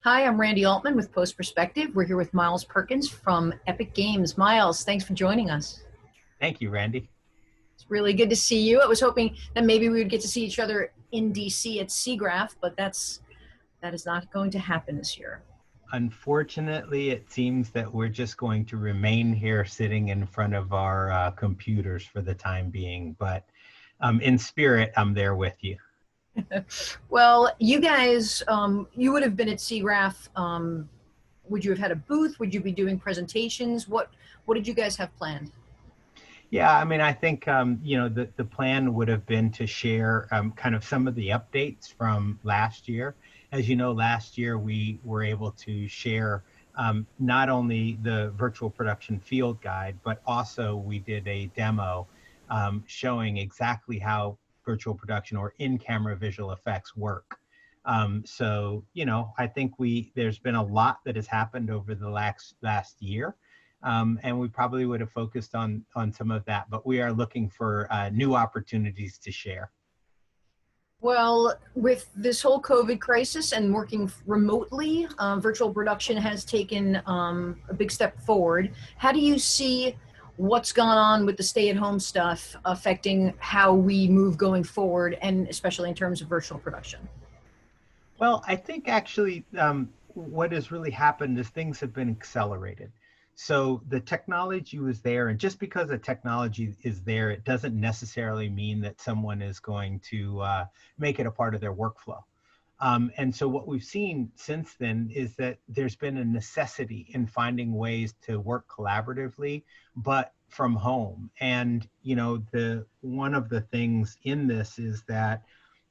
Hi, I'm Randy Altman with Post Perspective. We're here with Miles Perkins from Epic Games. Miles, thanks for joining us. Thank you, Randy. It's really good to see you. I was hoping that maybe we would get to see each other in DC at SIGGRAPH, but that is not going to happen this year. Unfortunately, it seems that we're just going to remain here sitting in front of our computers for the time being, but in spirit, I'm there with you. Well, you guys, you would have been at SIGGRAPH. Would you have had a booth? Would you be doing presentations? What did you guys have planned? Yeah, I mean, I think, the plan would have been to share kind of some of the updates from last year. As you know, last year we were able to share not only the virtual production field guide, but also we did a demo showing exactly how virtual production or in-camera visual effects work. I think there's been a lot that has happened over the last year. And we probably would have focused on some of that, but we are looking for new opportunities to share. Well, with this whole COVID crisis and working remotely, virtual production has taken a big step forward. How do you see what's gone on with the stay-at-home stuff affecting how we move going forward, and especially in terms of virtual production? Well, I think actually what has really happened is things have been accelerated. So the technology was there, and just because the technology is there, it doesn't necessarily mean that someone is going to make it a part of their workflow. And so what we've seen since then is that there's been a necessity in finding ways to work collaboratively, but from home. And the one of the things in this is that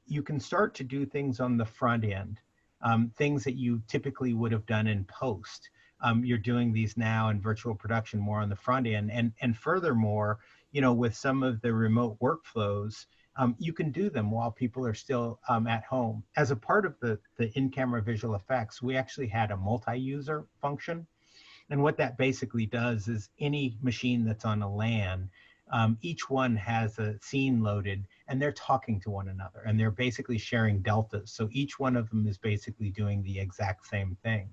you can start to do things on the front end, things that you typically would have done in post. You're doing these now in virtual production more on the front end. And furthermore, with some of the remote workflows, you can do them while people are still at home. As a part of the in-camera visual effects, we actually had a multi-user function. And what that basically does is any machine that's on a LAN, each one has a scene loaded and they're talking to one another and they're basically sharing deltas. So each one of them is basically doing the exact same thing.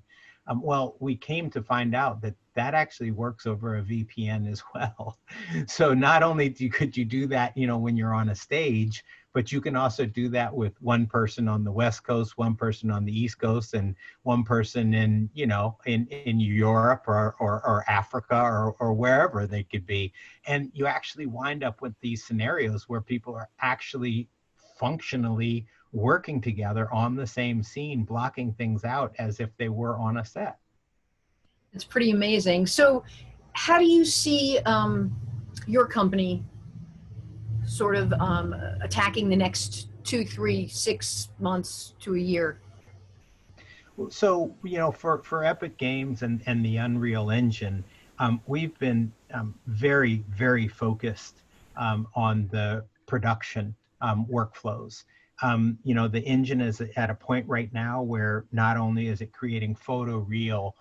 Well, we came to find out that that actually works over a VPN as well. So not only could you do that, when you're on a stage, but you can also do that with one person on the West Coast, one person on the East Coast, and one person in Europe or Africa or wherever they could be. And you actually wind up with these scenarios where people are actually functionally working together on the same scene, blocking things out as if they were on a set. It's pretty amazing. So, how do you see your company sort of attacking the next 2, 3, 6 months to a year? So, for Epic Games and the Unreal Engine, we've been very, very focused on the production workflows. The engine is at a point right now where not only is it creating photoreal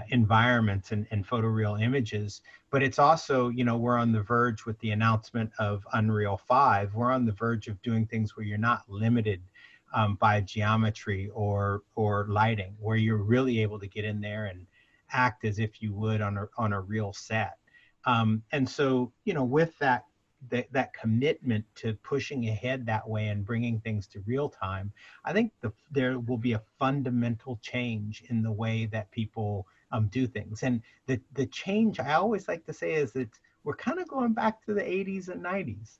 environments and photoreal images, but it's also, we're on the verge with the announcement of Unreal 5. We're on the verge of doing things where you're not limited by geometry or lighting, where you're really able to get in there and act as if you would on a real set. And so, with that commitment to pushing ahead that way and bringing things to real time, I think there will be a fundamental change in the way that people do things. And the change I always like to say is that we're kind of going back to the 80s and 90s.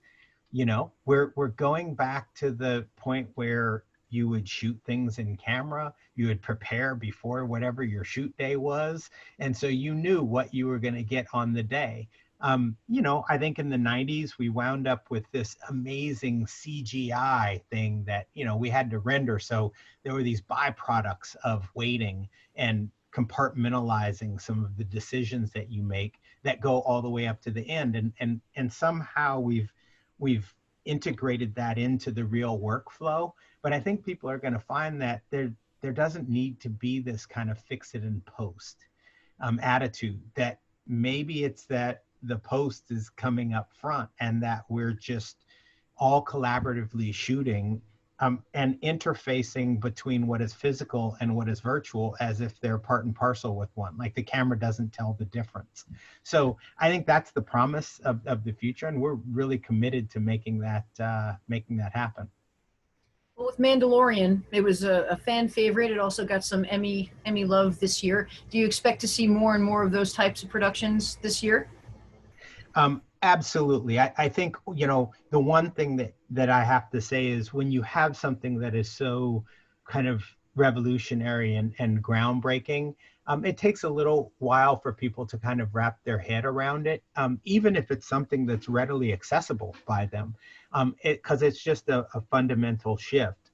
We're going back to the point where you would shoot things in camera, you would prepare before whatever your shoot day was, and so you knew what you were going to get on the day. I think in the 90s we wound up with this amazing CGI thing that we had to render, so there were these byproducts of waiting and compartmentalizing some of the decisions that you make that go all the way up to the end, and somehow we've integrated that into the real workflow. But I think people are going to find that there doesn't need to be this kind of fix it in post attitude, that maybe it's that the post is coming up front and that we're just all collaboratively shooting and interfacing between what is physical and what is virtual as if they're part and parcel with one. Like the camera doesn't tell the difference. So I think that's the promise of the future, and we're really committed to making that happen. Well, with Mandalorian, it was a fan favorite. It also got some Emmy love this year. Do you expect to see more and more of those types of productions this year? Absolutely. I think, the one thing that I have to say is when you have something that is so kind of revolutionary and groundbreaking, it takes a little while for people to kind of wrap their head around it, even if it's something that's readily accessible by them, because it's just a fundamental shift.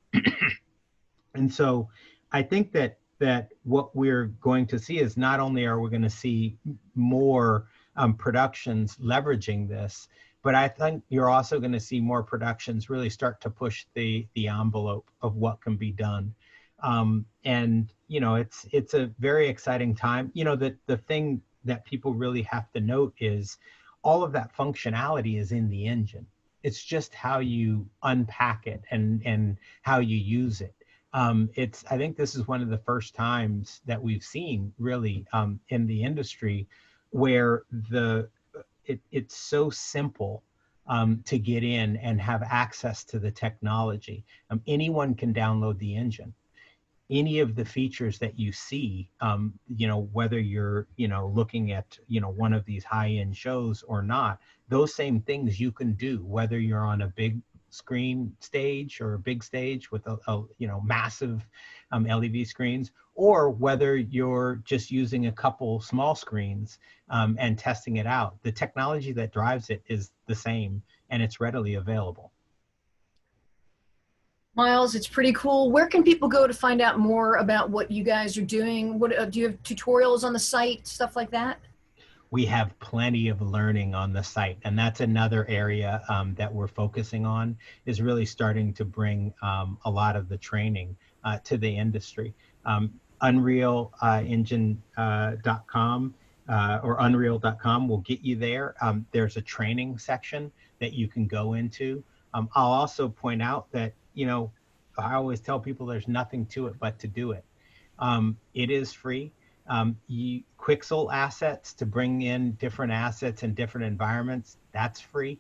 And so I think that what we're going to see is not only are we going to see more productions leveraging this, but I think you're also going to see more productions really start to push the envelope of what can be done. And it's a very exciting time. The thing that people really have to note is all of that functionality is in the engine. It's just how you unpack it and how you use it. I think this is one of the first times that we've seen really in the industry where it's so simple to get in and have access to the technology. Anyone can download the engine. Any of the features that you see, whether you're, looking at, one of these high-end shows or not, those same things you can do, whether you're on a big screen stage or a big stage with a massive LED screens, or whether you're just using a couple small screens and testing it out. The technology that drives it is the same, and it's readily available. Miles, it's pretty cool. Where can people go to find out more about what you guys are doing? What do you have tutorials on the site, stuff like that? We have plenty of learning on the site, and that's another area that we're focusing on, is really starting to bring a lot of the training to the industry. Unreal Engine.com or Unreal.com will get you there. There's a training section that you can go into. I'll also point out that, I always tell people there's nothing to it but to do it. It is free. Quixel assets to bring in different assets in different environments, that's free.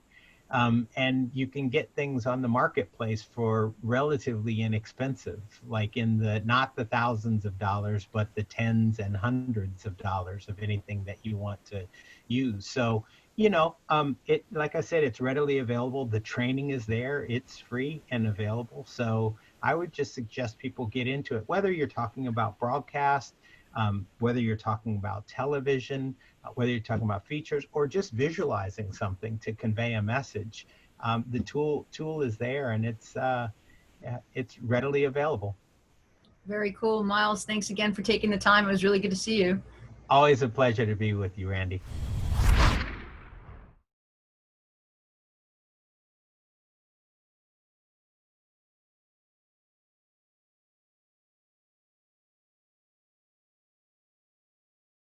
And you can get things on the marketplace for relatively inexpensive, like in not the thousands of dollars, but the tens and hundreds of dollars of anything that you want to use. So, like I said, it's readily available. The training is there. It's free and available. So I would just suggest people get into it, whether you're talking about broadcast, whether you're talking about television, whether you're talking about features, or just visualizing something to convey a message. The tool is there, and it's readily available. Very cool. Miles, thanks again for taking the time. It was really good to see you. Always a pleasure to be with you, Randy.